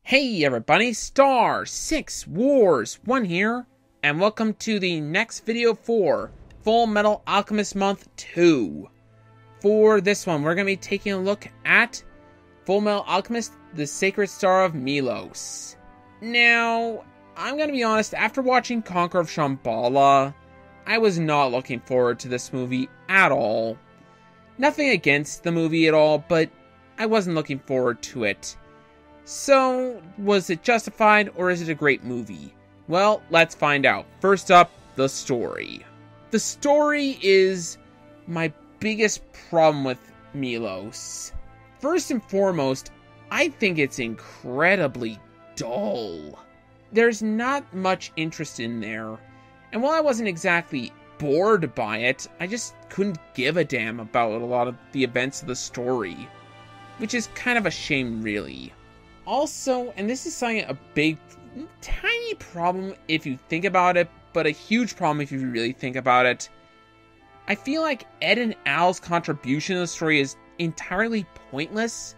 Hey everybody, Star 6 Wars 1 here, and welcome to the next video for Fullmetal Alchemist Month 2. For this one, we're going to be taking a look at Fullmetal Alchemist, the Sacred Star of Milos. Now, I'm going to be honest, after watching Conquer of Shambhala, I was not looking forward to this movie at all. Nothing against the movie at all, but I wasn't looking forward to it. So, was it justified, or is it a great movie? Well, let's find out. First up, the story. The story is my biggest problem with Milos. First and foremost, I think it's incredibly dull. There's not much interest in there, and while I wasn't exactly bored by it, I just couldn't give a damn about a lot of the events of the story, which is kind of a shame, really. Also, and this is something a big, tiny problem if you think about it, but a huge problem if you really think about it, I feel like Ed and Al's contribution to the story is entirely pointless,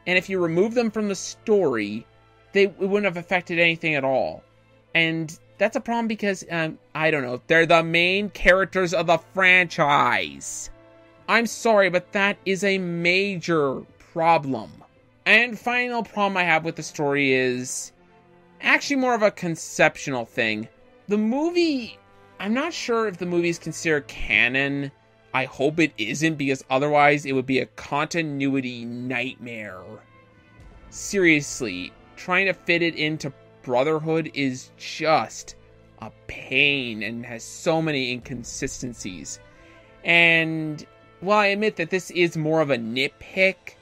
and if you remove them from the story, it wouldn't have affected anything at all. And that's a problem because, I don't know, they're the main characters of the franchise. I'm sorry, but that is a major problem. And final problem I have with the story is actually more of a conceptual thing. The movie, I'm not sure if the movie is considered canon. I hope it isn't, because otherwise it would be a continuity nightmare. Seriously, trying to fit it into Brotherhood is just a pain and has so many inconsistencies. And while I admit that this is more of a nitpick,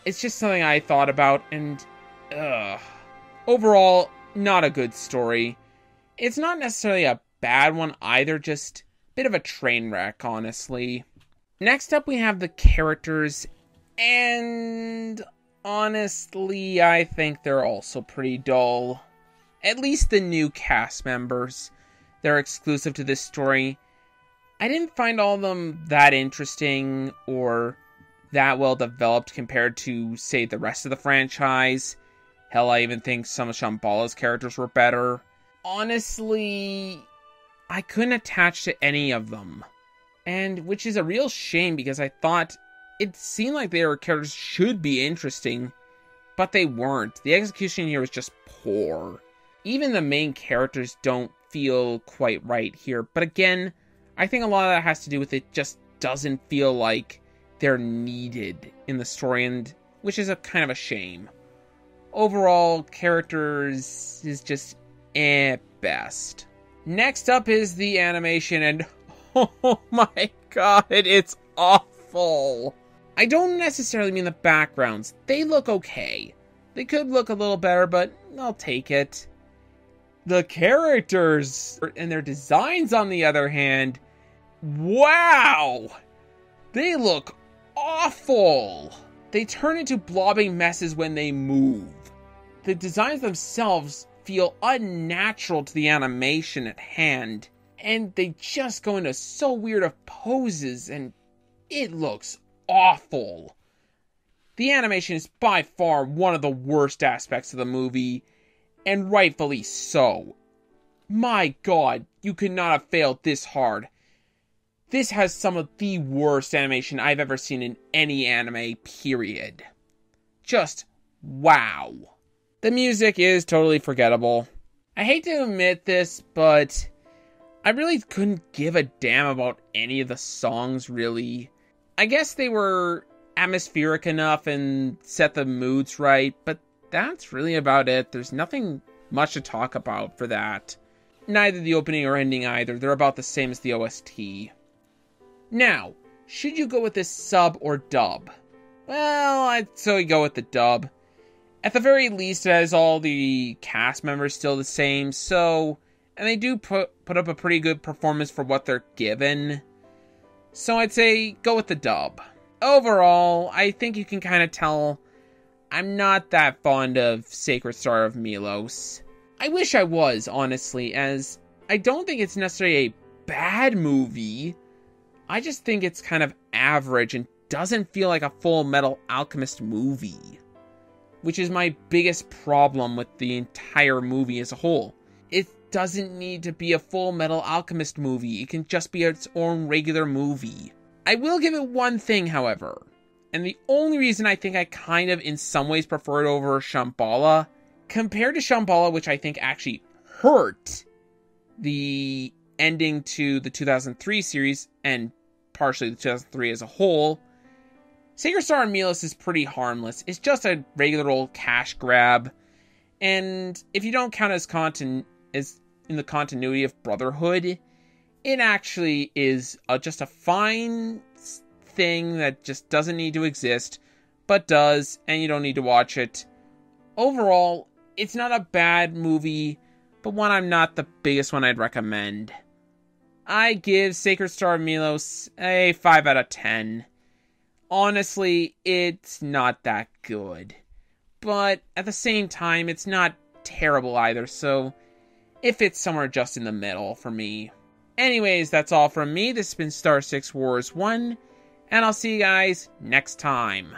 it's just something I thought about, and overall, not a good story. It's not necessarily a bad one either, just a bit of a train wreck, honestly. Next up, we have the characters, and honestly, I think they're also pretty dull. At least the new cast members. They're exclusive to this story. I didn't find all of them that interesting, or that well developed compared to, say, the rest of the franchise. Hell, I even think some of Shambhala's characters were better. Honestly, I couldn't attach to any of them. And which is a real shame, because I thought it seemed like their characters should be interesting, but they weren't. The execution here was just poor. Even the main characters don't feel quite right here. But again, I think a lot of that has to do with it just doesn't feel like they're needed in the story, and which is a kind of a shame. Overall, characters is just best. Next up is the animation, and oh my god, it's awful. I don't necessarily mean the backgrounds. They look okay. They could look a little better, but I'll take it. The characters and their designs, on the other hand, wow! They look awful! They turn into blobbing messes when they move. The designs themselves feel unnatural to the animation at hand, and they just go into so weird of poses, and it looks awful. The animation is by far one of the worst aspects of the movie, and rightfully so. My god, you could not have failed this hard. This has some of the worst animation I've ever seen in any anime, period. Just wow. The music is totally forgettable. I hate to admit this, but I really couldn't give a damn about any of the songs, really. I guess they were atmospheric enough and set the moods right, but that's really about it. There's nothing much to talk about for that. Neither the opening or ending either. They're about the same as the OST. Now, should you go with this sub or dub? Well, I'd say go with the dub. At the very least, it has all the cast members still the same, so... And they do put up a pretty good performance for what they're given. So I'd say go with the dub. Overall, I think you can kind of tell I'm not that fond of Sacred Star of Milos. I wish I was, honestly, as I don't think it's necessarily a bad movie. I just think it's kind of average and doesn't feel like a Fullmetal Alchemist movie. which is my biggest problem with the entire movie as a whole. It doesn't need to be a Fullmetal Alchemist movie. It can just be its own regular movie. I will give it one thing, however, and the only reason I think I kind of in some ways prefer it over Shambhala, compared to Shambhala, which I think actually hurt the ending to the 2003 series, and partially the 2003 as a whole, Sacred Star and Milos is pretty harmless. It's just a regular old cash grab, and if you don't count as in the continuity of Brotherhood, it actually is just a fine thing that just doesn't need to exist, but does, and you don't need to watch it. Overall, it's not a bad movie, but one I'm not the biggest one I'd recommend. I give Sacred Star and Milos a 5 out of 10. Honestly, it's not that good. But at the same time, it's not terrible either, so it fits somewhere just in the middle for me. Anyways, that's all from me. This has been Star 6 Wars 1, and I'll see you guys next time.